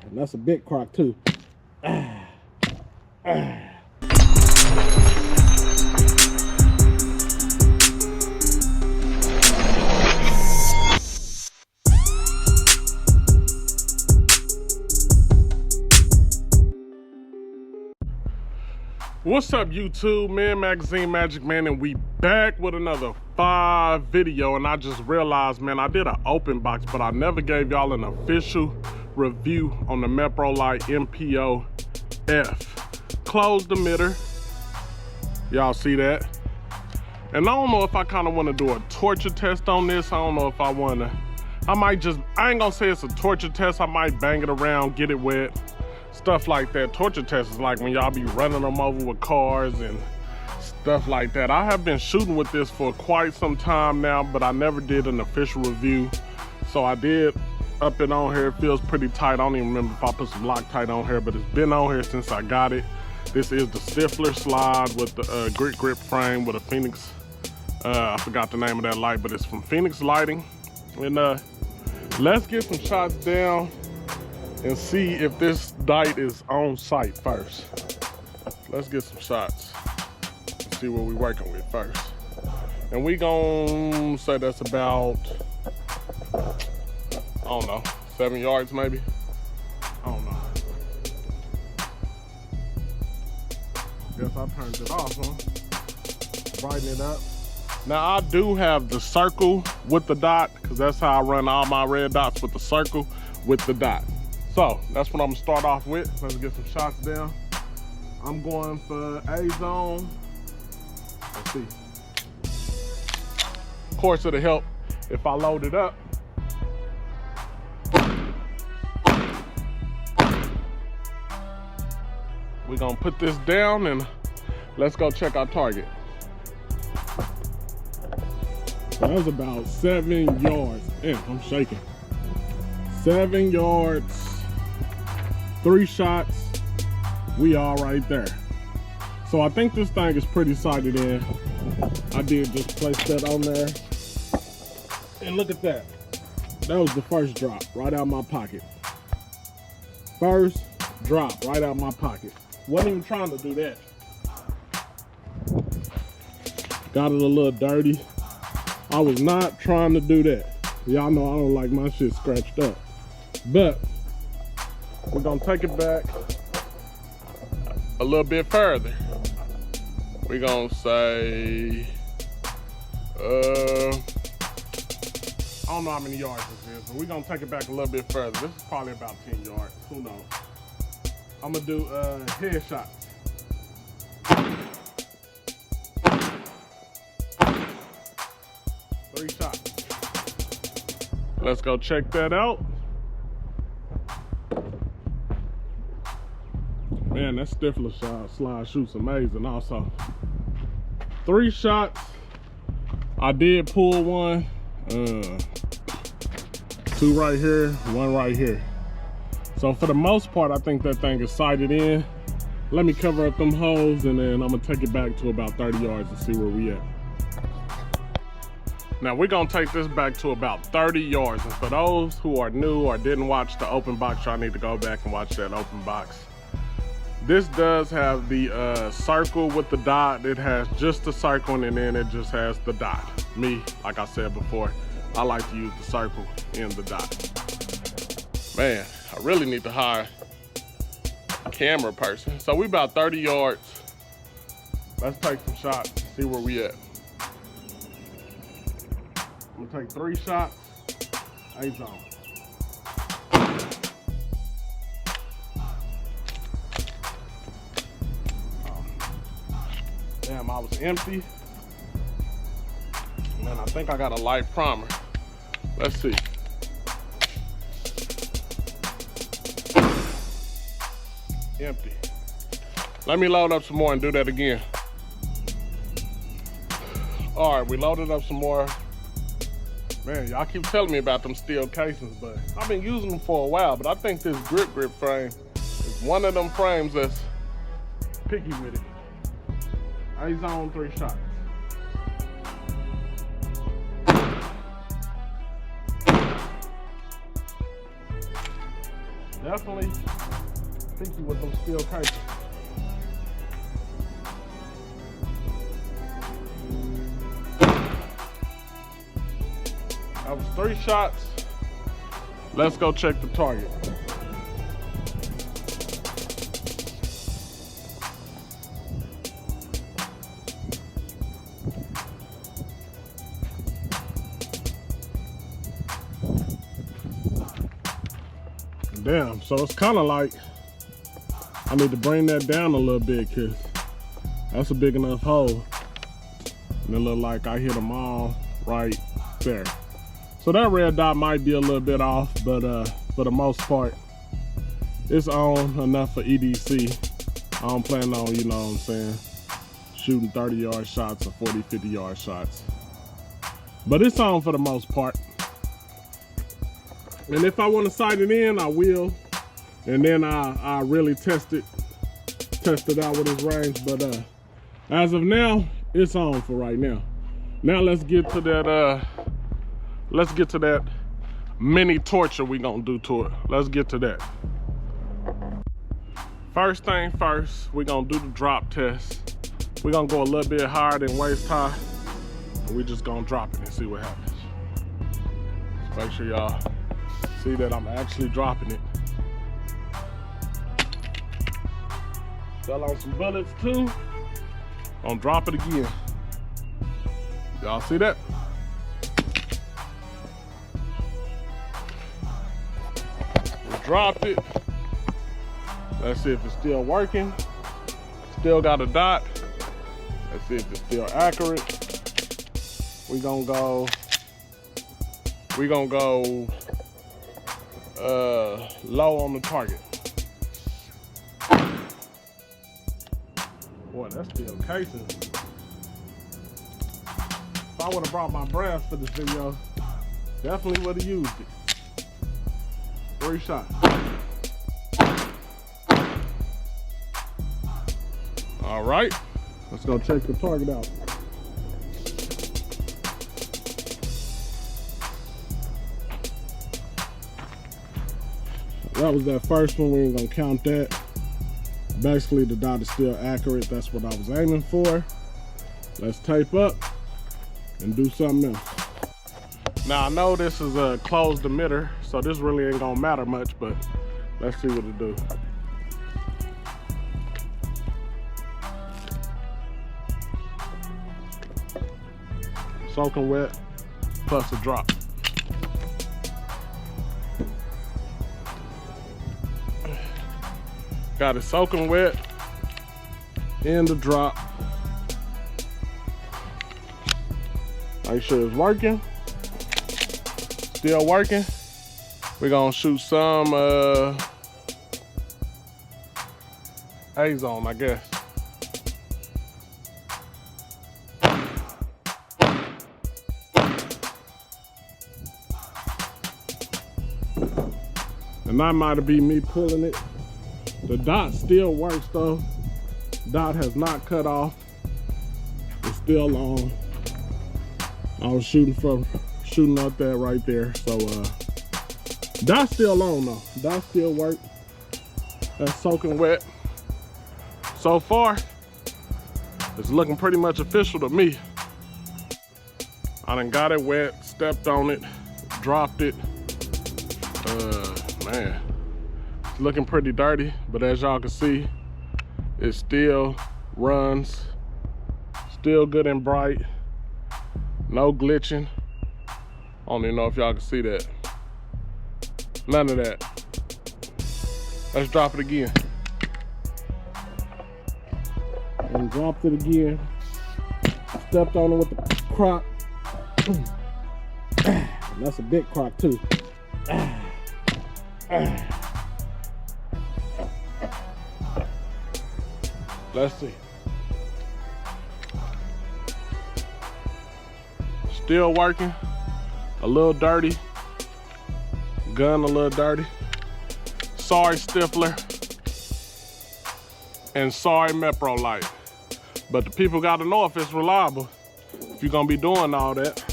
And that's a big crock too. What's up, YouTube? Man, Magazine Magic Man, and we back with another 5 video. And I just realized, man, I did an open box, but I never gave y'all an official review on the Meprolight MPO F. Closed emitter. Y'all see that? And I don't know if I kind of want to do a torture test on this. I don't know if I want to. I ain't gonna say it's a torture test. I might bang it around, get it wet. Stuff like that. Torture test is like when y'all be running them over with cars and stuff like that. I have been shooting with this for quite some time now, but I never did an official review. So I did up it on here. It feels pretty tight. I don't even remember if I put some Loctite on here, but it's been on here since I got it. This is the Stifler slide with the grip frame with a Phoenix. I forgot the name of that light, but it's from Phoenix Lighting. And let's get some shots down and see if this dite is on site first. Let's get some shots and see what we're working with first. And we gon' say that's about, I don't know, 7 yards maybe? I don't know. Guess I turned it off, huh? Brighten it up. Now I do have the circle with the dot, because that's how I run all my red dots, with the circle with the dot. So that's what I'm gonna start off with. Let's get some shots down. I'm going for A zone. Let's see. Of course, it'll help if I load it up. We're gonna put this down and let's go check our target. That was about 7 yards. Damn, I'm shaking. 7 yards. 3 shots, we all right there. So I think this thing is pretty sighted in. I did just place that on there. And look at that. That was the first drop right out of my pocket. First drop right out of my pocket. Wasn't even trying to do that. Got it a little dirty. I was not trying to do that. Y'all know I don't like my shit scratched up. But we're gonna take it back a little bit further. We're gonna say, I don't know how many yards this is, but we're gonna take it back a little bit further. This is probably about 10 yards, who knows. I'm gonna do headshots. Three shots. Let's go check that out. Man, that Stifler slide shoots amazing also. 3 shots. I did pull one. 2 right here, 1 right here. So for the most part, I think that thing is sighted in. Let me cover up them holes and then I'm gonna take it back to about 30 yards and see where we at. Now we're gonna take this back to about 30 yards. And for those who are new or didn't watch the open box, y'all need to go back and watch that open box. This does have the circle with the dot. It has just the circle and then it just has the dot. Me, like I said before, I like to use the circle and the dot. Man, I really need to hire a camera person. So we about 30 yards. Let's take some shots, see where we at. I'm gonna take 3 shots, A zone. Damn, I was empty. Man, I think I got a light primer. Let's see. Empty. Let me load up some more and do that again. All right, we loaded up some more. Man, y'all keep telling me about them steel casings, but I've been using them for a while, but I think this grip frame is one of them frames that's picky with it. A zone, 3 shots. Definitely sticky with them steel casings. That was 3 shots. Let's go check the target. Damn, so it's kind of like I need to bring that down a little bit because that's a big enough hole. And it look like I hit them all right there. So that red dot might be a little bit off, but for the most part, it's on enough for EDC. I don't plan on, you know what I'm saying, shooting 30-yard shots or 40, 50-yard shots. But it's on for the most part. And if I want to sight it in, I will. And then I really test it out with its range. But as of now, it's on for right now. Now let's get to that mini torture we gonna do to it. Let's get to that. First thing first, we gonna do the drop test. We're gonna go a little bit higher than waist high. And we just gonna drop it and see what happens. Just make sure y'all see that I'm actually dropping it. Fell on some bullets too. Gonna drop it again. Y'all see that? We dropped it. Let's see if it's still working. Still got a dot. Let's see if it's still accurate. We gonna go low on the target. Boy, that's still casing. If I would have brought my brass for this video, definitely would have used it. 3 shots. All right, let's go check the target out. That was that first one. We ain't gonna count that. Basically, the dot is still accurate. That's what I was aiming for. Let's tape up and do something else. Now, I know this is a closed emitter, so this really ain't gonna matter much, but let's see what it do. Soaking wet, plus a drop. Got it soaking wet in the drop. Make sure it's working. Still working. We're gonna shoot some A-zone, I guess. And that might be me pulling it. The dot still works though. Dot has not cut off. It's still on. I was shooting out there right there. So dot's still on though. Dot still work. That's soaking wet. So far, it's looking pretty much official to me. I done got it wet, stepped on it, dropped it. Man. Looking pretty dirty, but as y'all can see, it still runs, still good and bright, no glitching. I don't even know if y'all can see that. None of that. Let's drop it again. And dropped it again. Stepped on it with the crock. That's a big crock too. Let's see. Still working. A little dirty. Gun a little dirty. Sorry Stifler. And sorry Meprolight. But the people gotta know if it's reliable. If you're gonna be doing all that.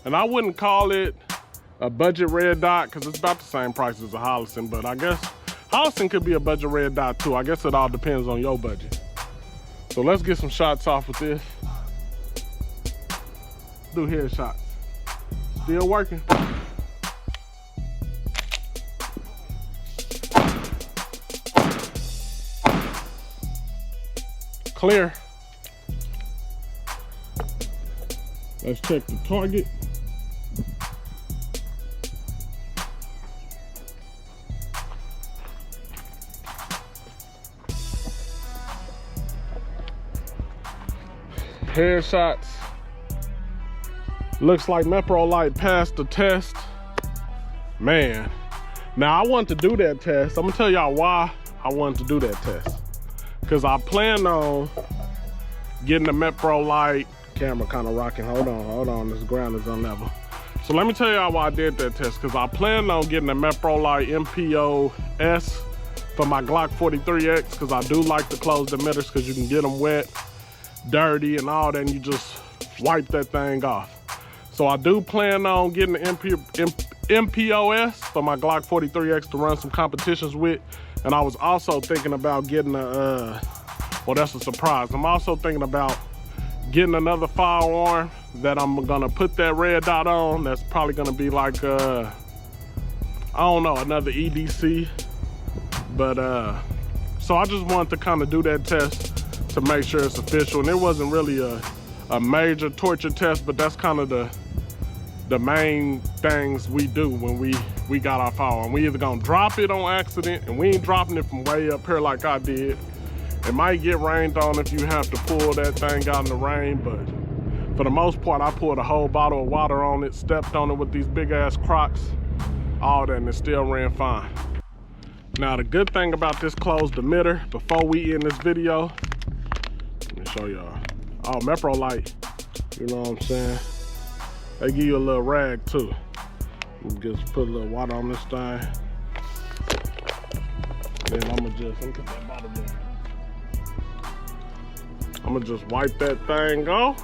And I wouldn't call it a budget red dot, because it's about the same price as a Holliston, but I guess Holliston could be a budget red dot too. I guess it all depends on your budget. So let's get some shots off with this. Do headshots. Still working. Clear. Let's check the target. Headshots. Looks like Meprolight passed the test. Man. Now I wanted to do that test. I'm gonna tell y'all why I wanted to do that test. Cause I plan on getting the Meprolight. Camera kind of rocking. Hold on, this ground is unlevel. So let me tell y'all why I did that test. Cause I planned on getting the Meprolight MPO S for my Glock 43X. Cause I do like the closed emitters, cause you can get them wet, dirty and all that, and you just wipe that thing off. So I do plan on getting the MPOS for my Glock 43X to run some competitions with. And I was also thinking about getting a, well, that's a surprise. I'm also thinking about getting another firearm that I'm gonna put that red dot on. That's probably gonna be like, I don't know, another EDC. But, so I just wanted to kind of do that test to make sure it's official. And it wasn't really a major torture test, but that's kind of the main things we do when we got our firearm. We either gonna drop it on accident, and we ain't dropping it from way up here like I did. It might get rained on if you have to pull that thing out in the rain, but for the most part, I poured a whole bottle of water on it, stepped on it with these big ass Crocs, all that, and it still ran fine. Now, the good thing about this closed emitter, before we end this video, let me show y'all. Oh, Meprolight, you know what I'm saying? They give you a little rag too. Just put a little water on this thing. Then let me put that bottle in. I'm gonna just wipe that thing off.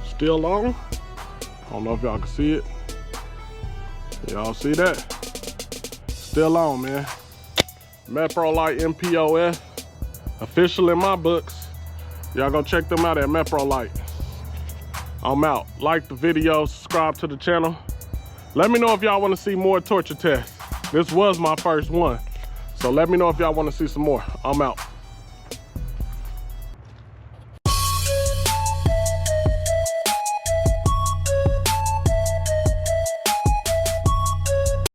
Still on. I don't know if y'all can see it. Y'all see that? Still on, man. Meprolight MPOS, official in my books. Y'all go check them out at Meprolight. I'm out. Like the video, subscribe to the channel. Let me know if y'all want to see more torture tests. This was my first one. So let me know if y'all want to see some more. I'm out.